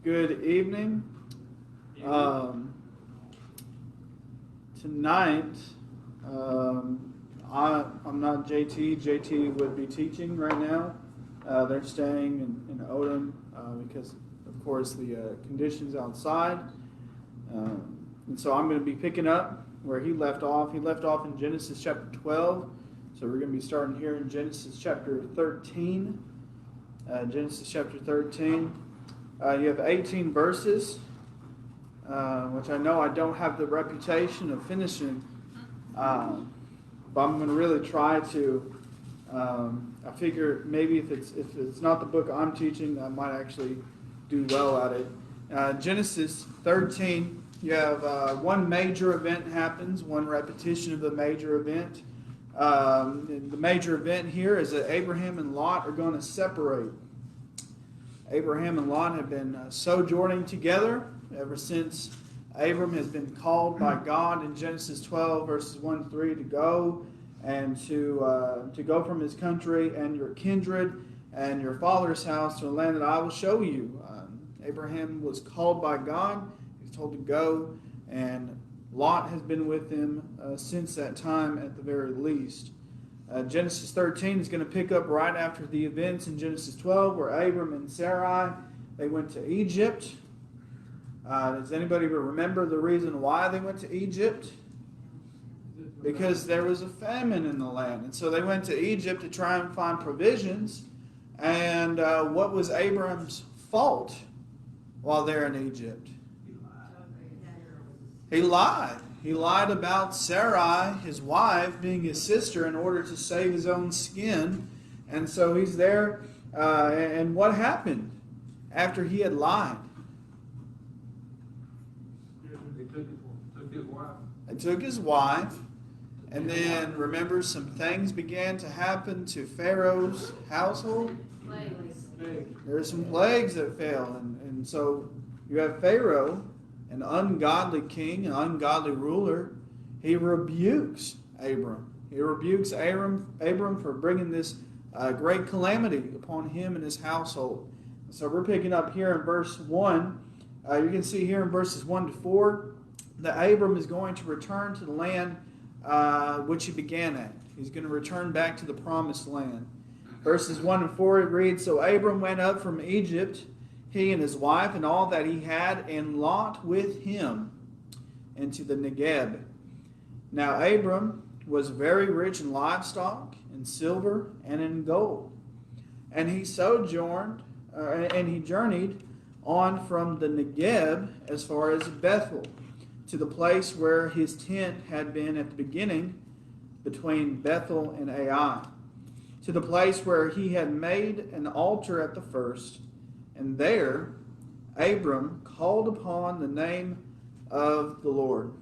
Good evening. Tonight, I'm not JT. JT would be teaching right now. They're staying in Odom because, of course, the conditions outside. And so I'm going to be picking up where he left off. He left off in Genesis chapter 12. So we're going to be starting here in Genesis chapter 13. Genesis chapter 13. You have 18 verses, which I know I don't have the reputation of finishing, but I'm going to really try to. I figure maybe if it's not the book I'm teaching, I might actually do well at it. Genesis 13, you have one major event happens, one repetition of the major event. The major event here is that Abraham and Lot are going to separate. Abraham and Lot have been sojourning together ever since Abram has been called by God in Genesis 12, verses 1 to 3, to go and to go from his country and your kindred and your father's house to a land that I will show you. Abraham was called by God. He's told to go, and Lot has been with him since that time at the very least. Genesis 13 is going to pick up right after the events in Genesis 12 where Abram and Sarai, they went to Egypt. Does anybody remember the reason why they went to Egypt? Because there was a famine in the land. And so they went to Egypt to try and find provisions. And what was Abram's fault while they're in Egypt? He lied. He lied about Sarai, his wife, being his sister in order to save his own skin. And so he's there. And what happened after he had lied? They took his wife. They took his wife. And then, remember, some things began to happen to Pharaoh's household. There are some plagues that fell. And so you have Pharaoh, an ungodly king, an ungodly ruler. He rebukes Abram. He rebukes Abram for bringing this great calamity upon him and his household. So we're picking up here in verse 1. You can see here in verses 1 to 4 that Abram is going to return to the land which he began at. He's going to return back to the promised land. Verses 1 and 4 it reads, "So Abram went up from Egypt, he and his wife and all that he had, and Lot with him, into the Negeb. Now Abram was very rich in livestock, in silver, and in gold. And he journeyed on from the Negeb as far as Bethel, to the place where his tent had been at the beginning, between Bethel and Ai, to the place where he had made an altar at the first. And there Abram called upon the name of the Lord."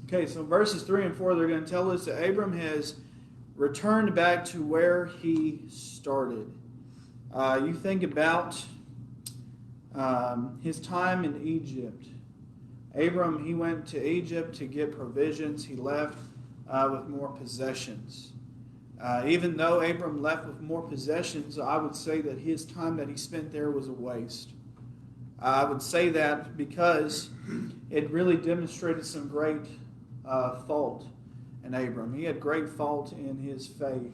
Okay, so verses 3 and 4, they're going to tell us that Abram has returned back to where he started. You think about his time in Egypt. Abram, he went to Egypt to get provisions. He left with more possessions. Even though Abram left with more possessions, I would say that his time that he spent there was a waste. I would say that because it really demonstrated some great fault in Abram. He had great fault in his faith.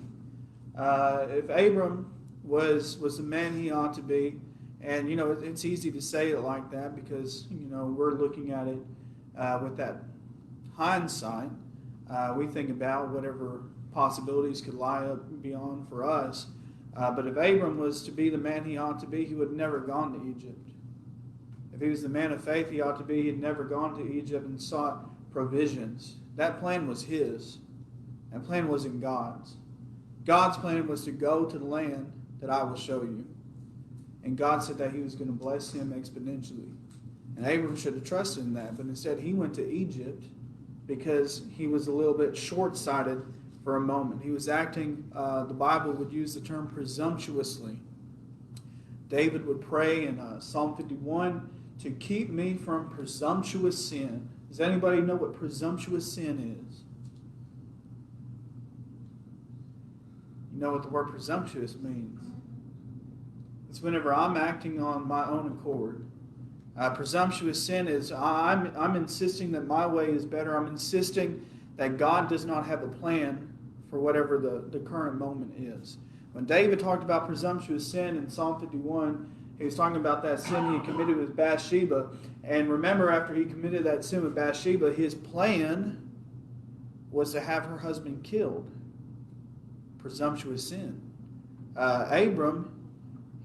If Abram was the man he ought to be, and it's easy to say it like that because we're looking at it with that hindsight. We think about whatever possibilities could lie up beyond for us. But if Abram was to be the man he ought to be, he would have never gone to Egypt. If he was the man of faith he ought to be, he had never gone to Egypt and sought provisions. That plan was his. That plan wasn't God's. God's plan was to go to the land that I will show you. And God said that he was going to bless him exponentially. And Abram should have trusted in that. But instead he went to Egypt because he was a little bit short-sighted for a moment. He was acting, the Bible would use the term presumptuously. David would pray in Psalm 51 to keep me from presumptuous sin. Does anybody know what presumptuous sin is? You know what the word presumptuous means? It's whenever I'm acting on my own accord. Presumptuous sin is I'm insisting that my way is better. I'm insisting that God does not have a plan for whatever the current moment is. When David talked about presumptuous sin in Psalm 51, he was talking about that sin he committed with Bathsheba. And remember, after he committed that sin with Bathsheba, his plan was to have her husband killed. Presumptuous sin. Abram,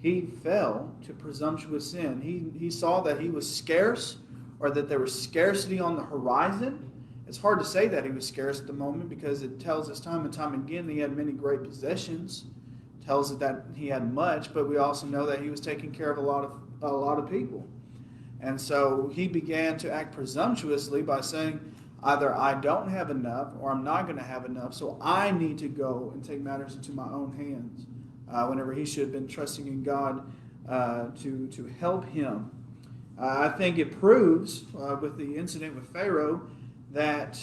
he fell to presumptuous sin. He saw that he was scarce, or that there was scarcity on the horizon. It's hard to say that he was scarce at the moment, because it tells us time and time again that he had many great possessions. It tells us that he had much, but we also know that he was taking care of a lot of people. And so he began to act presumptuously by saying, either I don't have enough or I'm not going to have enough, so I need to go and take matters into my own hands. Whenever he should have been trusting in God to help him. I think it proves, with the incident with Pharaoh, that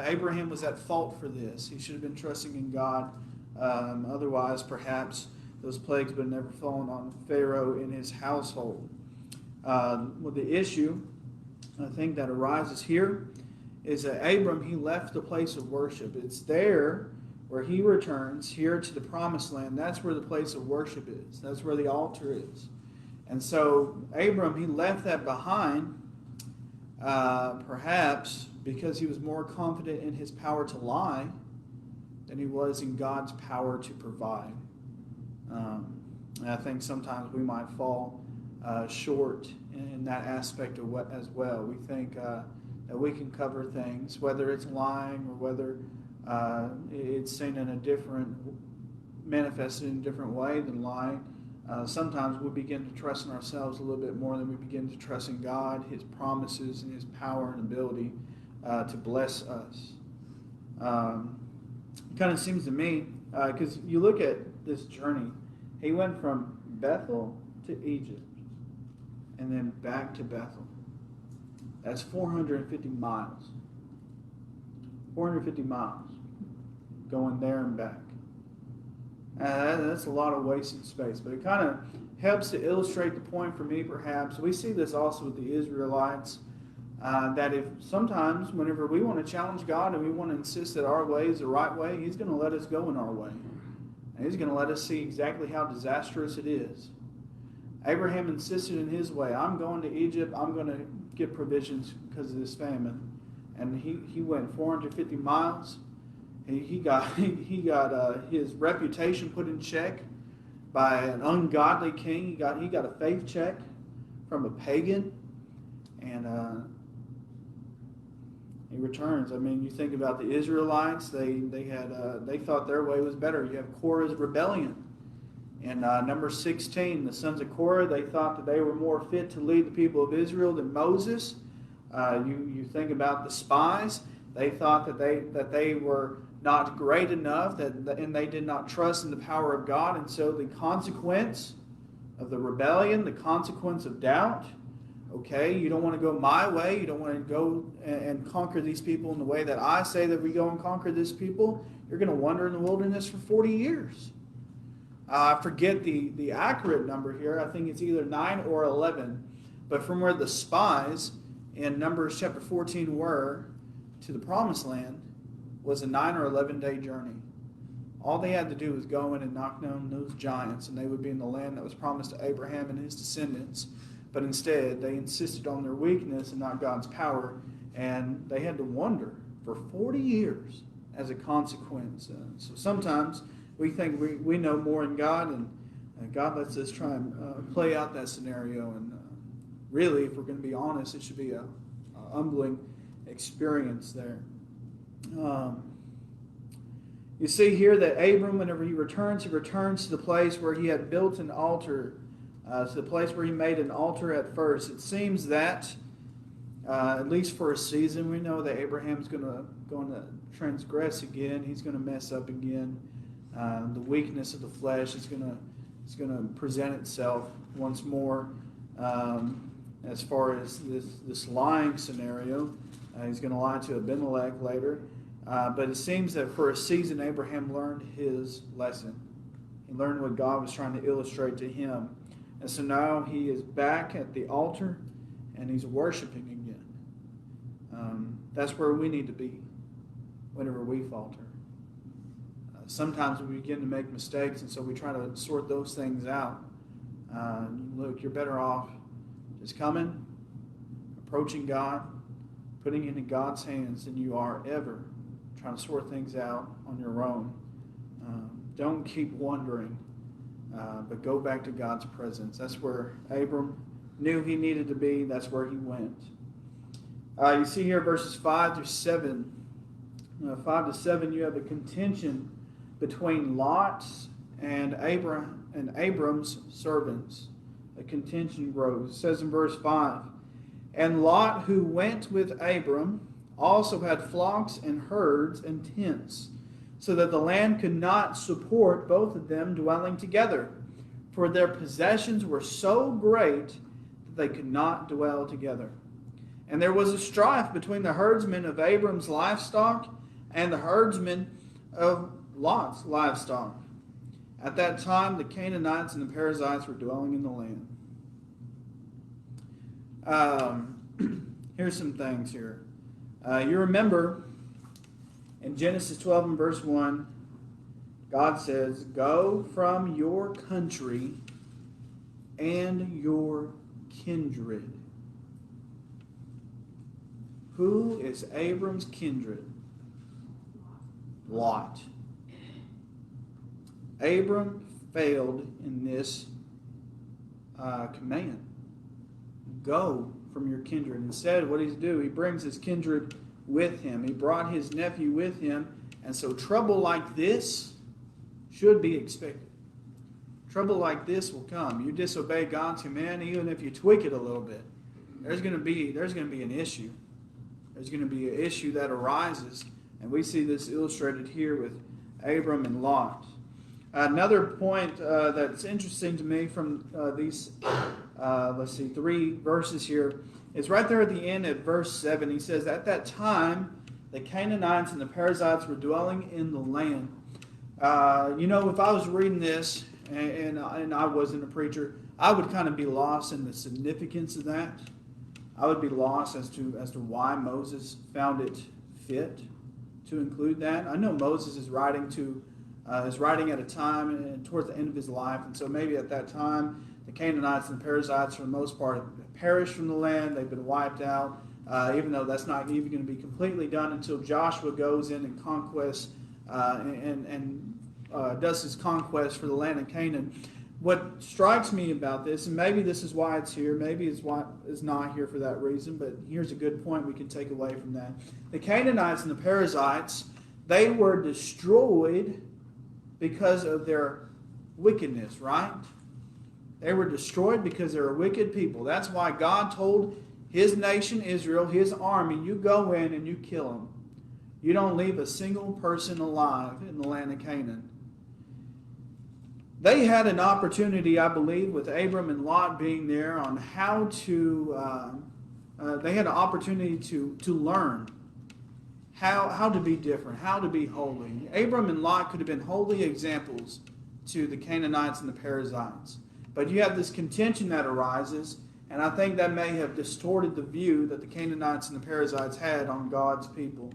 Abraham was at fault for this. He should have been trusting in God. Otherwise, perhaps those plagues would have never fallen on Pharaoh in his household. Well, the issue, I think, that arises here is that Abram, he left the place of worship. It's there where he returns here to the promised land. That's where the place of worship is. That's where the altar is. And so Abram, he left that behind, perhaps because he was more confident in his power to lie than he was in God's power to provide. And I think sometimes we might fall short in that aspect of what as well. We think that we can cover things, whether it's lying or whether it's seen in a different, manifested in a different way than lying. Sometimes we begin to trust in ourselves a little bit more than we begin to trust in God, His promises, and His power and ability to bless us. It kind of seems to me, because you look at this journey, he went from Bethel to Egypt and then back to Bethel. That's 450 miles. 450 miles going there and back. That's a lot of wasted space, but it kind of helps to illustrate the point for me, perhaps. We see this also with the Israelites, that if sometimes whenever we want to challenge God and we want to insist that our way is the right way, He's going to let us go in our way. And He's going to let us see exactly how disastrous it is. Abraham insisted in his way. I'm going to Egypt. I'm going to get provisions because of this famine. And he went 450 miles. He got his reputation put in check by an ungodly king. He got a faith check from a pagan, and he returns. I mean, you think about the Israelites. They thought their way was better. You have Korah's rebellion. In number 16, the sons of Korah, they thought that they were more fit to lead the people of Israel than Moses. You think about the spies. They thought that they were not great enough, and they did not trust in the power of God. And so the consequence of the rebellion, the consequence of doubt, okay, you don't want to go my way. You don't want to go and conquer these people in the way that I say that we go and conquer these people. You're going to wander in the wilderness for 40 years. I forget the accurate number here. I think it's either 9 or 11. But from where the spies in Numbers chapter 14 were to the promised land was a 9 or 11 day journey. All they had to do was go in and knock down those giants, and they would be in the land that was promised to Abraham and his descendants. But instead, they insisted on their weakness and not God's power, and they had to wander for 40 years as a consequence. So sometimes we think we know more in God, and God lets us try and play out that scenario. And really, if we're going to be honest, it should be a humbling experience there. You see here that Abram, whenever he returns to the place where he had built an altar, to the place where he made an altar at first. It seems that, at least for a season, we know that Abraham's going to transgress again. He's going to mess up again. The weakness of the flesh is going to present itself once more. As far as this lying scenario, he's going to lie to Abimelech later. But it seems that for a season, Abraham learned his lesson. He learned what God was trying to illustrate to him. And so now he is back at the altar. and he's worshiping again. That's where we need to be whenever we falter. Sometimes we begin to make mistakes, and so we try to sort those things out. Look, you're better off just coming, approaching God, putting it in God's hands than you are ever trying to sort things out on your own. Don't keep wondering, but go back to God's presence. That's where Abram knew he needed to be. That's where he went. You see here verses 5 through 7. 5 to 7, you have a contention between Lot's and Abram's servants. A contention grows. It says in verse 5, "And Lot, who went with Abram, also had flocks and herds and tents, so that the land could not support both of them dwelling together, for their possessions were so great that they could not dwell together. And there was a strife between the herdsmen of Abram's livestock and the herdsmen of Lot's livestock. At that time, the Canaanites and the Perizzites were dwelling in the land." Here's some things here. You remember in Genesis 12 and verse 1, God says, "Go from your country and your kindred." Who is Abram's kindred? Lot. Abram failed in this command. Go from your kindred. Instead, what does he do? He brings his kindred with him. He brought his nephew with him. And so trouble like this should be expected. Trouble like this will come. You disobey God's command, even if you tweak it a little bit. There's going to be an issue. There's going to be an issue that arises. And we see this illustrated here with Abram and Lot. Another point that's interesting to me from these, 3 verses here is right there at the end at verse 7. He says, "At that time, the Canaanites and the Perizzites were dwelling in the land." If I was reading this and I wasn't a preacher, I would kind of be lost in the significance of that. I would be lost as to why Moses found it fit to include that. I know Moses is writing at a time and towards the end of his life, and so maybe at that time the Canaanites and the Perizzites, for the most part, have perished from the land. They've been wiped out, even though that's not even going to be completely done until Joshua goes in and conquests and does his conquest for the land of Canaan. What strikes me about this, and maybe this is why it's here, maybe it's why it's not here for that reason, but here's a good point we can take away from that. The Canaanites and the Perizzites, they were destroyed because of their wickedness, right? They were destroyed because they were wicked people. That's why God told his nation, Israel, his army, you go in and you kill them. You don't leave a single person alive in the land of Canaan. They had an opportunity, I believe, with Abram and Lot being there on how to, they had an opportunity to learn how to be different, how to be holy. Abram and Lot could have been holy examples to the Canaanites and the Perizzites. But you have this contention that arises, and I think that may have distorted the view that the Canaanites and the Perizzites had on God's people.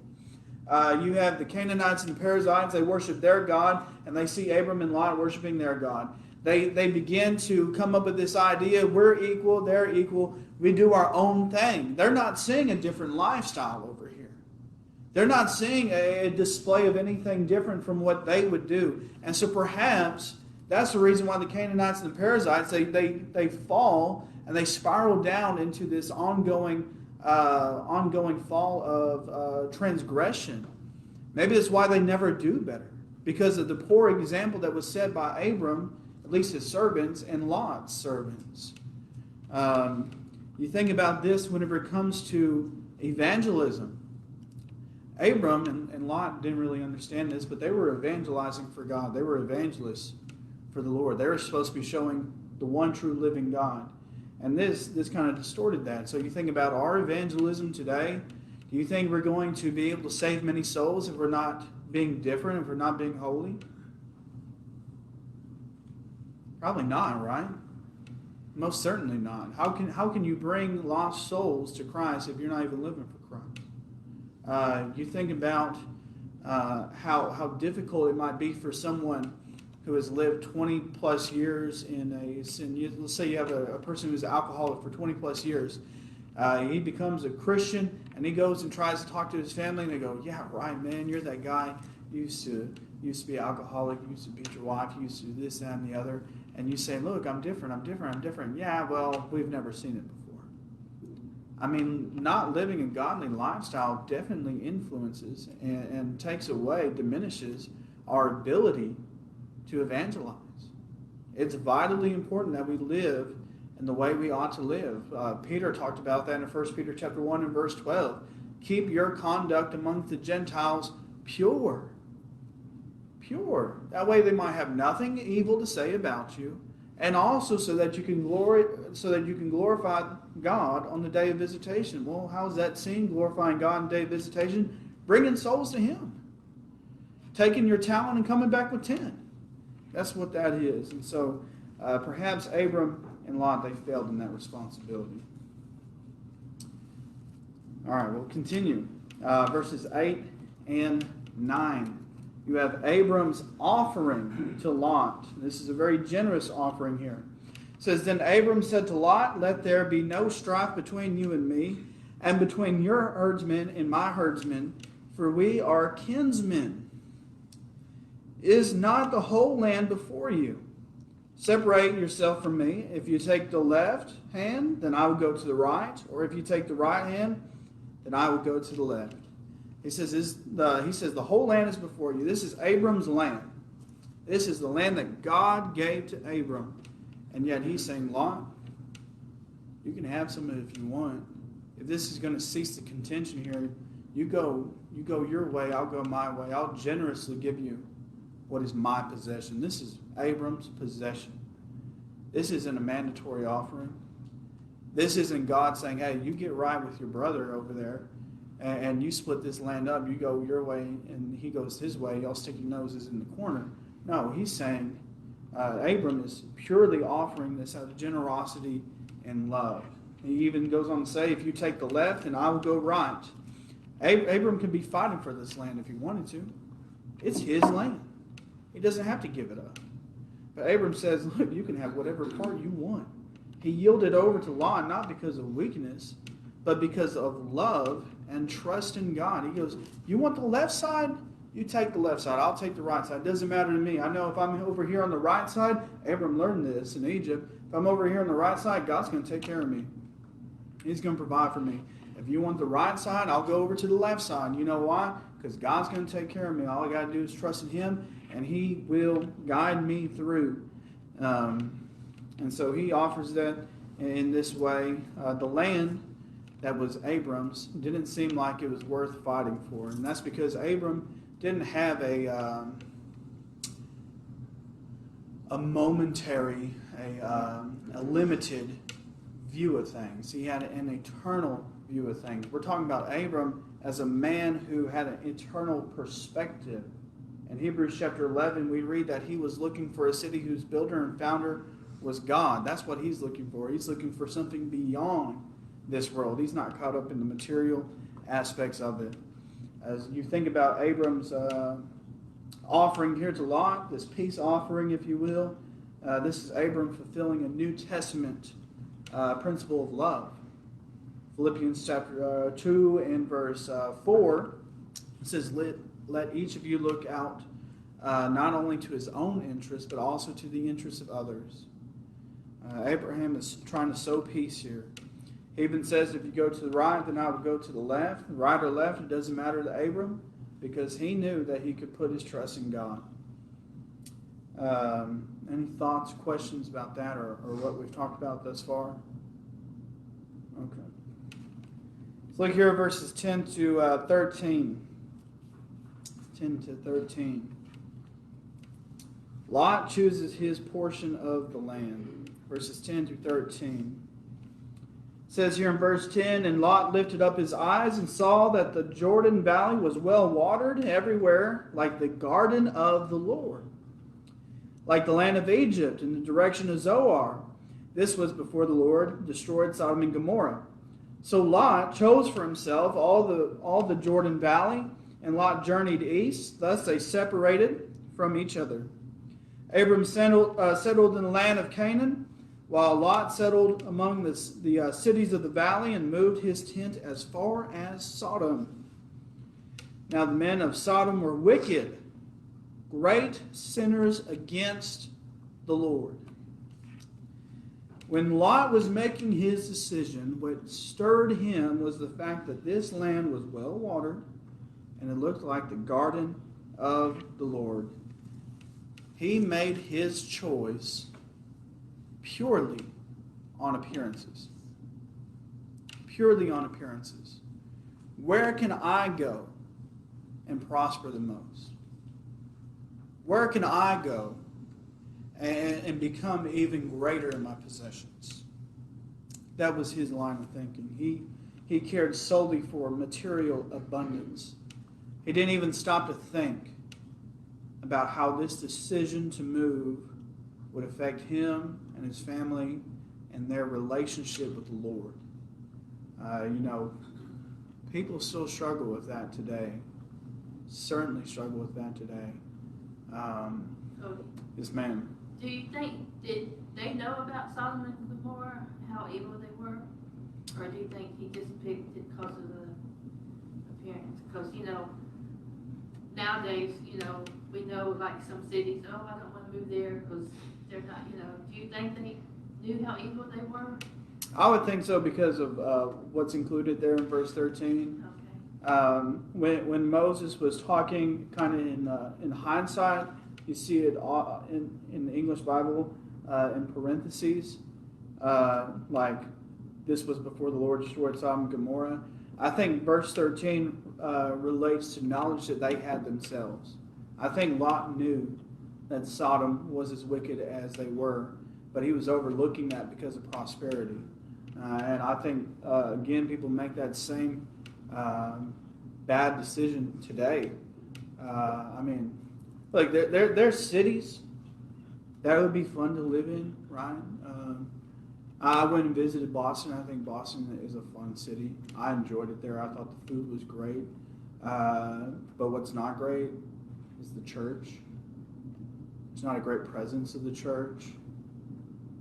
You have the Canaanites and the Perizzites, they worship their God, and they see Abram and Lot worshiping their God. They begin to come up with this idea, we're equal, they're equal, we do our own thing. They're not seeing a different lifestyle over here. They're not seeing a display of anything different from what they would do. And so perhaps that's the reason why the Canaanites and the Perizzites, they fall and they spiral down into this ongoing fall of transgression. Maybe that's why they never do better, because of the poor example that was set by Abram, at least his servants, and Lot's servants. You think about this whenever it comes to evangelism. Abram and Lot didn't really understand this, but they were evangelizing for God. They were evangelists for the Lord. They were supposed to be showing the one true living God. And this kind of distorted that. So you think about our evangelism today. Do you think we're going to be able to save many souls if we're not being different, if we're not being holy? Probably not, right? Most certainly not. How can you bring lost souls to Christ if you're not even living for Christ? You think about how difficult it might be for someone who has lived 20 plus years in a sin. Let's say you have a person who's an alcoholic for 20 plus years. He becomes a Christian and he goes and tries to talk to his family, and they go, "Yeah, right, man, you're that guy. You used to be an alcoholic. You used to beat your wife. You used to do this, that, and the other." And you say, "Look, I'm different. Yeah, well, we've never seen it before. I mean, not living a godly lifestyle definitely influences and takes away, diminishes our ability to evangelize. It's vitally important that we live in the way we ought to live. Peter talked about that in 1 Peter chapter 1 and verse 12. Keep your conduct among the Gentiles pure. Pure. That way they might have nothing evil to say about you, and also so that you can glorify God on the day of visitation. Well, how is that seen? Glorifying God on the day of visitation? Bringing souls to Him. Taking your talent and coming back with 10. That's what that is. And so perhaps Abram and Lot, they failed in that responsibility. All right, we'll continue. Verses 8 and 9. You have Abram's offering to Lot. This is a very generous offering here. It says, Then Abram said to Lot, Let there be no strife between you and me, and between your herdsmen and my herdsmen, for we are kinsmen. Is not the whole land before you? Separate yourself from me. If you take the left hand, then I will go to the right. Or if you take the right hand, then I will go to the left. He says the whole land is before you. This is Abram's land. This is the land that God gave to Abram. And yet he's saying, Lot, you can have some of it if you want. If this is going to cease the contention here, you go your way, I'll go my way. I'll generously give you what is my possession. This is Abram's possession. This isn't a mandatory offering. This isn't God saying, hey, you get right with your brother over there, and you split this land up. You go your way, and he goes his way. Y'all stick your noses in the corner. No, he's saying Abram is purely offering this out of generosity and love. He even goes on to say, if you take the left, and I will go right. Abram could be fighting for this land if he wanted to. It's his land. He doesn't have to give it up. But Abram says, look, you can have whatever part you want. He yielded over to Lot not because of weakness, but because of love and trust in God. He goes, you want the left side? You take the left side. I'll take the right side. It doesn't matter to me. I know if I'm over here on the right side, Abram learned this in Egypt. If I'm over here on the right side, God's going to take care of me. He's going to provide for me. If you want the right side, I'll go over to the left side. You know why? Because God's going to take care of me. All I got to do is trust in Him, and He will guide me through. And so He offers that in this way. The land that was Abram's didn't seem like it was worth fighting for. And that's because Abram didn't have a momentary, a limited view of things. He had an eternal view of things. We're talking about Abram as a man who had an eternal perspective. In Hebrews chapter 11, we read that he was looking for a city whose builder and founder was God. That's what he's looking for. He's looking for something beyond this world. He's not caught up in the material aspects of it. As you think about Abram's offering here to Lot, this peace offering, if you will, this is Abram fulfilling a New Testament principle of love. Philippians chapter 2 and verse 4, it says, Let each of you look out not only to his own interests, but also to the interests of others. Abraham is trying to sow peace here. He even says, if you go to the right, then I will go to the left. Right or left, it doesn't matter to Abram, because he knew that he could put his trust in God. Any thoughts, questions about that, or what we've talked about thus far? Okay. Let's look here at verses 10 to 13. 10 to 13. Lot chooses his portion of the land. Verses 10 to 13. It says here in verse 10, And Lot lifted up his eyes and saw that the Jordan Valley was well watered everywhere, like the garden of the Lord, like the land of Egypt in the direction of Zoar. This was before the Lord destroyed Sodom and Gomorrah. So Lot chose for himself all the Jordan Valley, and Lot journeyed east. Thus they separated from each other. Abram settled in the land of Canaan, while Lot settled among the cities of the valley and moved his tent as far as Sodom. Now the men of Sodom were wicked, great sinners against the Lord. When Lot was making his decision, what stirred him was the fact that this land was well watered and it looked like the garden of the Lord. He made his choice purely on appearances. Purely on appearances. Where can I go and prosper the most? Where can I go and become even greater in my possessions? That was his line of thinking. He cared solely for material abundance. He didn't even stop to think about how this decision to move would affect him and his family and their relationship with the Lord. People still struggle with that today. Certainly struggle with that today. Cody, Yes, ma'am. do you think, did they know about Sodom and Gomorrah, how evil they were? Or do you think he just picked it because of the appearance? Because, nowadays, we know like some cities, oh, I don't want to move there because they're not, do you think they knew how evil they were? I would think so because of what's included there in verse 13. Okay. When Moses was talking kind of in hindsight, you see it in the English Bible in parentheses, like this was before the Lord destroyed Sodom and Gomorrah. I think verse 13 relates to knowledge that they had themselves. I think Lot knew that Sodom was as wicked as they were, but he was overlooking that because of prosperity. And I think, again, people make that same bad decision today. There's cities that would be fun to live in, right? I went and visited Boston. I think Boston is a fun city. I enjoyed it there. I thought the food was great. But what's not great is the church. There's not a great presence of the church.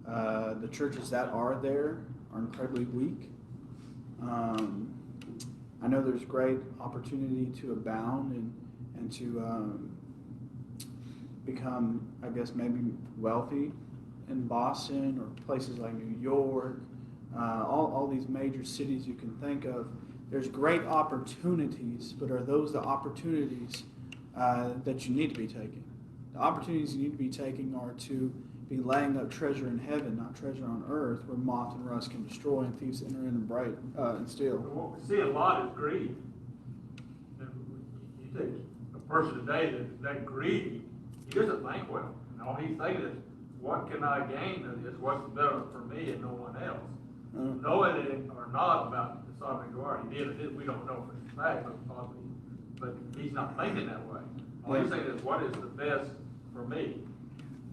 The churches that are there are incredibly weak. I know there's great opportunity to abound and to become, I guess, maybe wealthy in Boston or places like New York, all these major cities you can think of. There's great opportunities, but are those the opportunities that you need to be taking? The opportunities you need to be taking are to be laying up treasure in heaven, not treasure on earth, where moth and rust can destroy and thieves enter in and steal. What we see a lot is greed. You take a person today that greedy, he doesn't think well. And all he's thinking is, what can I gain of this? What's better for me and no one else? Knowing it or not about the Sodom and Gomorrah, he did or didn't, we don't know for a fact, but he's not thinking that way. All he's saying is, what is the best for me?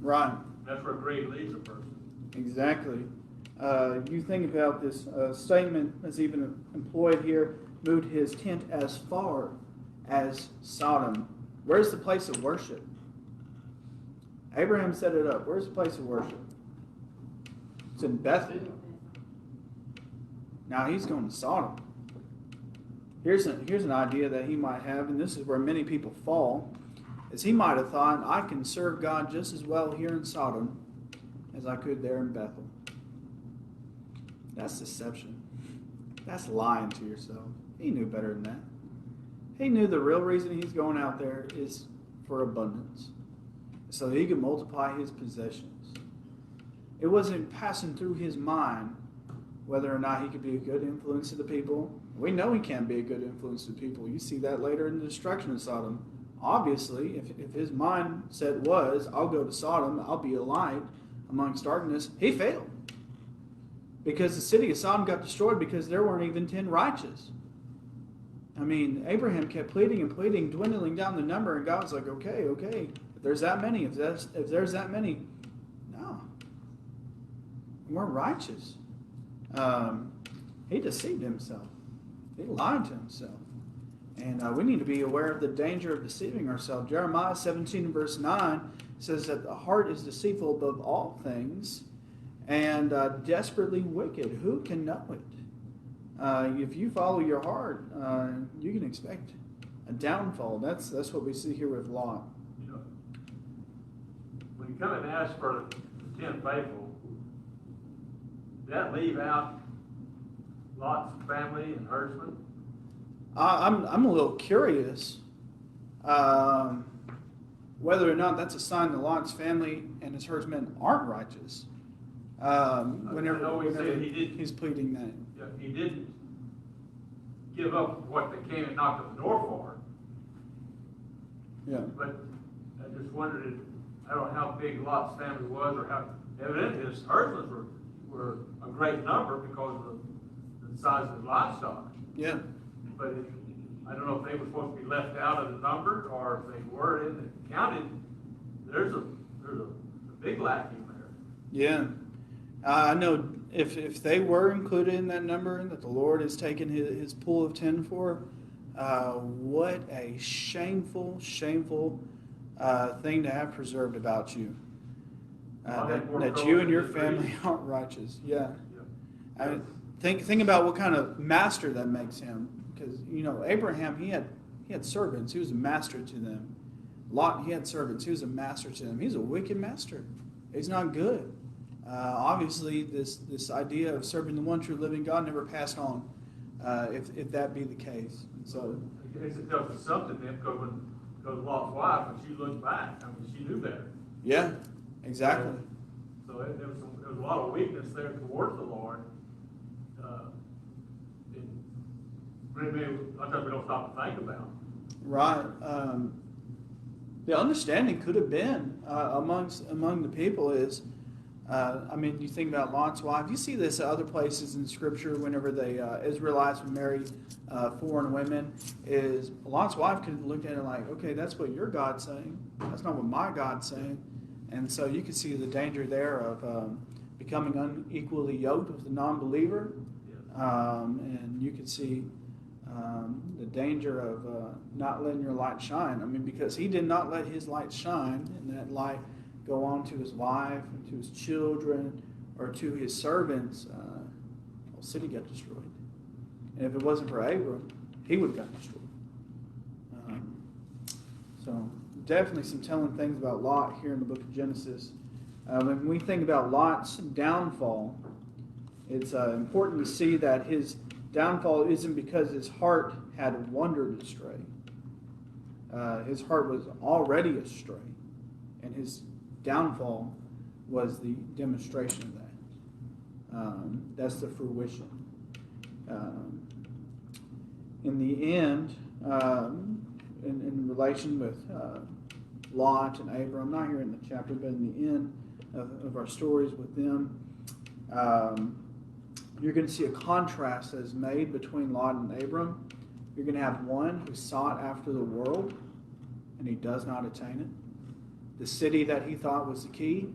Right. That's where greed leads a person. Exactly. You think about this statement that's even employed here, moved his tent as far as Sodom. Where's the place of worship? Abraham set it up. Where's the place of worship? It's in Bethel. Now he's going to Sodom. Here's an idea that he might have, and this is where many people fall, is he might have thought, I can serve God just as well here in Sodom as I could there in Bethel. That's deception. That's lying to yourself. He knew better than that. He knew the real reason he's going out there is for abundance, so that he could multiply his possessions. It wasn't passing through his mind whether or not he could be a good influence to the people. We know he can't be a good influence to people. You see that later in the destruction of Sodom. Obviously, if his mindset was, I'll go to Sodom, I'll be a light amongst darkness, he failed. Because the city of Sodom got destroyed because there weren't even 10 righteous. Abraham kept pleading and pleading, dwindling down the number, and God was like, okay, if there's that many, if there's that many, no. weren't righteous. He deceived himself. He lied to himself. And we need to be aware of the danger of deceiving ourselves. Jeremiah 17 verse 9 says that the heart is deceitful above all things and desperately wicked. Who can know it? If you follow your heart, you can expect a downfall. That's what we see here with Lot. You know, when you come and ask for the 10 faithful, did that leave out Lot's family and herdsmen? I'm a little curious whether or not that's a sign that Lot's family and his herdsmen aren't righteous. Whenever he's pleading that. Yeah, he didn't give up what they came and knocked on the door for. Yeah. But I just wondered, I don't know how big Lot's family was, or how evidently his herdsmen were a great number because of the size of his livestock. Yeah. But I don't know if they were supposed to be left out of the number, or if they were in the counted. There's a big lacking there. Yeah. I know if they were included in that number that the Lord has taken his pool of 10 for, what a shameful thing to have preserved about you. That you and your family aren't righteous. Yeah. I mean, think about what kind of master that makes him. Because, Abraham, he had servants. He was a master to them. Lot, he had servants. He was a master to them. He's a wicked master. He's not good. Obviously, this idea of serving the one true living God never passed on, if that be the case. So, I guess it tells us something then, because Lot's wife, when she looked back, she knew better. Yeah, exactly. So there was a lot of weakness there towards the Lord. Maybe sometimes we don't stop to think about. Right. The understanding could have been among the people is, you think about Lot's wife. You see this at other places in Scripture whenever the Israelites would marry foreign women. Is Lot's wife could have looked at it like, okay, that's what your God's saying. That's not what my God's saying. And so you could see the danger there of becoming unequally yoked with the non-believer. Yes. And you could see the danger of not letting your light shine. Because he did not let his light shine, and that light go on to his wife, and to his children, or to his servants, the city got destroyed. And if it wasn't for Abram, he would have got destroyed. So definitely some telling things about Lot here in the book of Genesis. When we think about Lot's downfall, it's important to see that his downfall isn't because his heart had wandered astray. His heart was already astray, and his downfall was the demonstration of that. That's the fruition. In the end, in relation with Lot and Abram, not here in the chapter, but in the end of our stories with them, you're going to see a contrast that is made between Lot and Abram. You're going to have one who sought after the world, and he does not attain it. The city that he thought was the key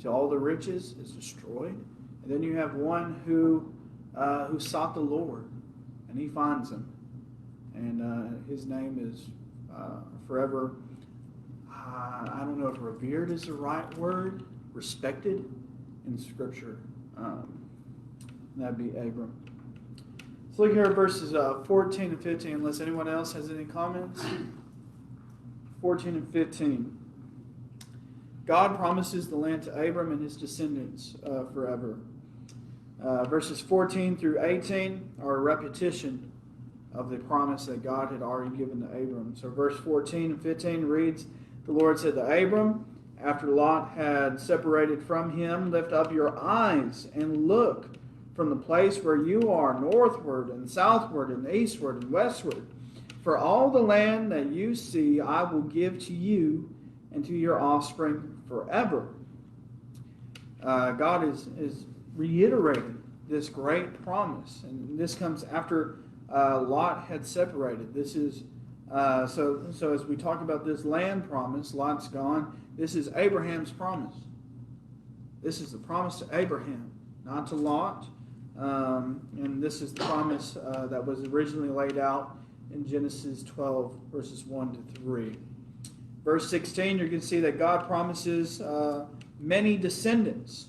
to all the riches is destroyed. And then you have one who sought the Lord, and he finds him. And his name is forever, I don't know if revered is the right word, respected in Scripture. That'd be Abram. Let's look here at verses 14 and 15, unless anyone else has any comments. 14 and 15. God promises the land to Abram and his descendants forever. Verses 14 through 18 are a repetition of the promise that God had already given to Abram. So verse 14 and 15 reads, the Lord said to Abram, after Lot had separated from him, lift up your eyes and look from the place where you are, northward and southward and eastward and westward. For all the land that you see I will give to you and to your offspring forever. God is reiterating this great promise. And this comes after Lot had separated. This is so as we talk about this land promise, Lot's gone. This is Abraham's promise. This is the promise to Abraham. not to Lot. And this is the promise that was originally laid out in Genesis 12, verses 1 to 3. Verse 16, you can see that God promises many descendants.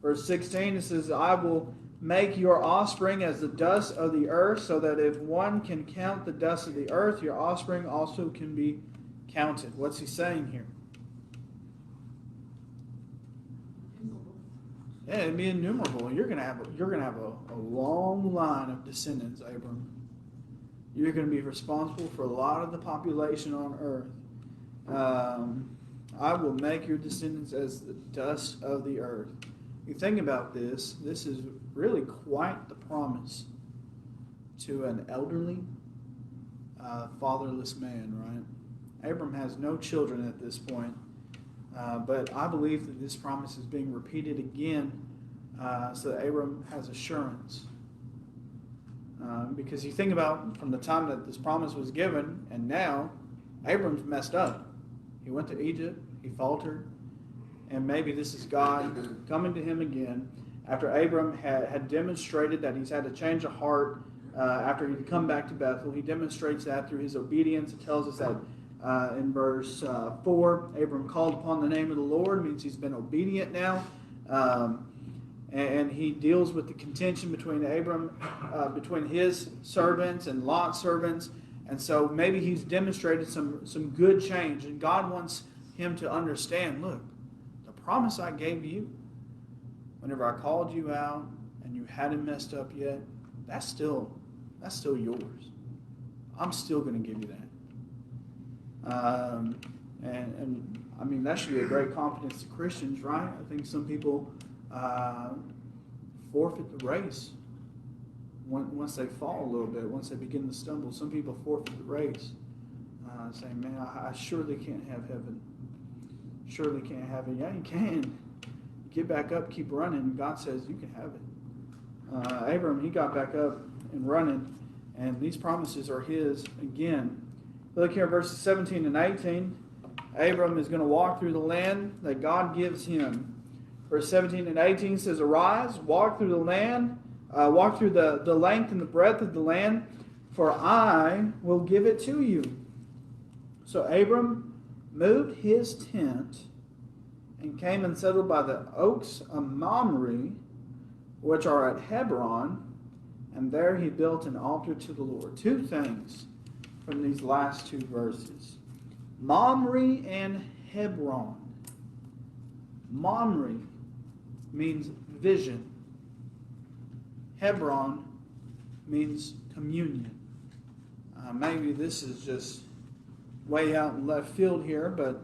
Verse 16, it says, I will make your offspring as the dust of the earth, so that if one can count the dust of the earth, your offspring also can be counted. What's he saying here? Yeah, it'd be innumerable. You're gonna have a long line of descendants, Abram. You're going to be responsible for a lot of the population on earth. I will make your descendants as the dust of the earth. You think about this. This is really quite the promise to an elderly, fatherless man, right? Abram has no children at this point. But I believe that this promise is being repeated again so that Abram has assurance. Because you think about from the time that this promise was given and now, Abram's messed up. He went to Egypt, he faltered, and maybe this is God coming to him again after Abram had demonstrated that he's had a change of heart after he'd come back to Bethel. He demonstrates that through his obedience. It tells us that in verse 4, Abram called upon the name of the Lord, means he's been obedient now. And he deals with the contention between between his servants and Lot's servants. And so maybe he's demonstrated some good change. And God wants him to understand, look, the promise I gave you, whenever I called you out and you hadn't messed up yet, that's still yours. I'm still going to give you that. And I mean, that should be a great confidence to Christians, right? I think some people forfeit the race once they fall a little bit, once they begin to stumble. Some people forfeit the race, saying, man, I surely can't have heaven. Surely can't have it. Yeah, you can. Get back up, keep running. God says you can have it. Abram, he got back up and running, and these promises are his again. Look here, verses 17 and 18. Abram is going to walk through the land that God gives him. Verse 17 and 18 says, arise, walk through the land, walk through the length and the breadth of the land, for I will give it to you. So Abram moved his tent and came and settled by the oaks of Mamre, which are at Hebron, and there he built an altar to the Lord. Two things from these last two verses. Mamre and Hebron. Mamre means vision. Hebron means communion. Maybe this is just way out in left field here, but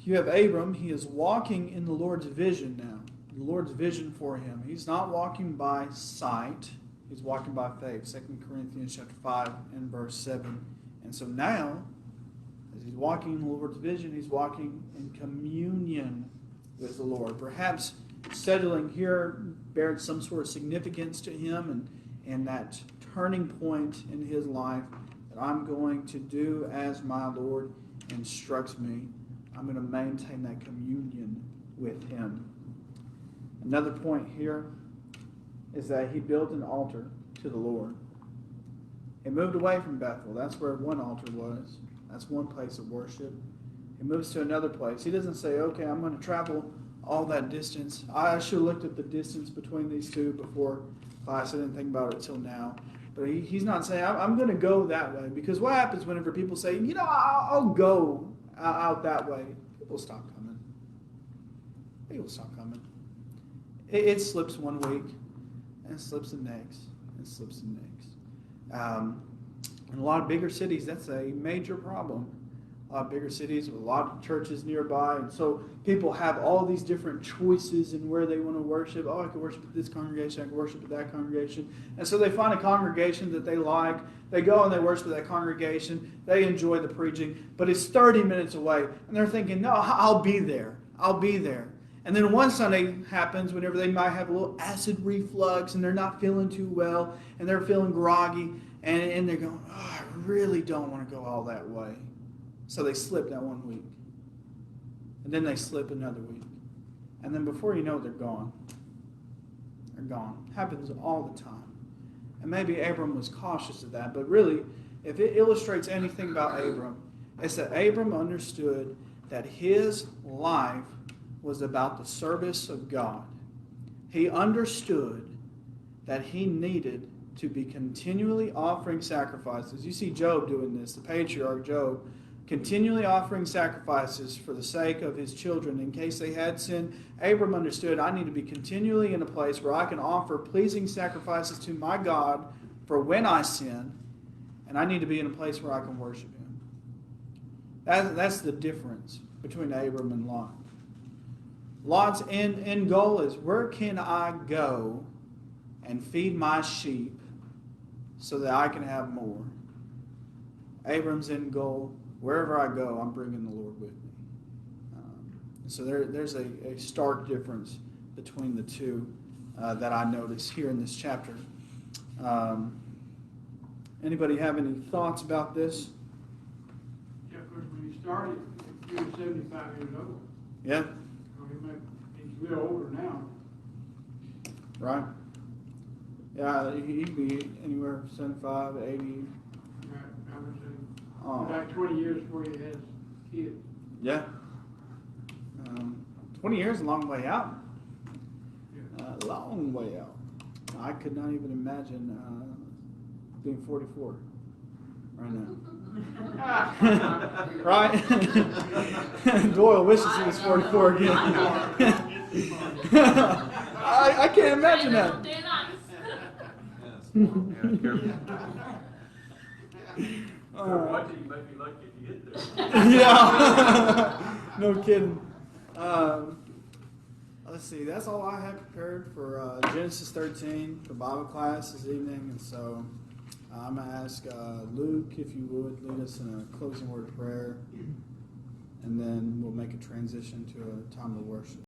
you have Abram. He is walking in the Lord's vision now. The Lord's vision for him. He's not walking by sight. He's walking by faith. 2 Corinthians chapter 5 and verse 7. And so now, as he's walking in the Lord's vision, he's walking in communion with the Lord. Perhaps settling here bared some sort of significance to him and that turning point in his life that I'm going to do as my Lord instructs me. I'm going to maintain that communion with him. Another point here is that he built an altar to the Lord. He moved away from Bethel. That's where one altar was. That's one place of worship. He moves to another place. He doesn't say, okay, I'm going to travel all that distance. I should have looked at the distance between these two before class. I didn't think about it till now. But he's not saying, I'm going to go that way. Because what happens whenever people say, I'll go out that way? People stop coming. People stop coming. It slips one week, and slips the next, and slips the next. In a lot of bigger cities, that's a major problem. A lot of bigger cities with a lot of churches nearby, and so people have all these different choices in where they want to worship. Oh, I can worship at this congregation, I can worship at that congregation. And so they find a congregation that they like. They go and they worship at that congregation. They enjoy the preaching, but it's 30 minutes away, and they're thinking, no, I'll be there. I'll be there. And then one Sunday happens whenever they might have a little acid reflux and they're not feeling too well and they're feeling groggy and they're going, oh, I really don't want to go all that way. So they slip that one week. And then they slip another week. and then before you know it, they're gone. They're gone. Happens all the time. And maybe Abram was cautious of that, but really, if it illustrates anything about Abram, it's that Abram understood that his life was about the service of God. He understood that he needed to be continually offering sacrifices. You see Job doing this, the patriarch Job, continually offering sacrifices for the sake of his children in case they had sinned. Abram understood, I need to be continually in a place where I can offer pleasing sacrifices to my God for when I sin, and I need to be in a place where I can worship him. That's the difference between Abram and Lot. Lot's end goal is, where can I go and feed my sheep so that I can have more? Abram's end goal, wherever I go, I'm bringing the Lord with me. So there's a stark difference between the two that I notice here in this chapter. Anybody have any thoughts about this? Yeah, of course, when he started, he was 75 years old. Yeah, He's a little older now. right. Yeah, he'd be anywhere from 75 to 80. Right, I would say. Oh. About 20 years before he has kids. Yeah. 20 years is a long way out. Yeah. A long way out. I could not even imagine being 44 right now. Right? Doyle wishes he was 44 again. I can't imagine that. Watching you make me lucky if you get there. Yeah. No kidding. Let's see. That's all I have prepared for Genesis 13 for Bible class this evening. And so I'm going to ask Luke, if you would, lead us in a closing word of prayer. And then we'll make a transition to a time of worship.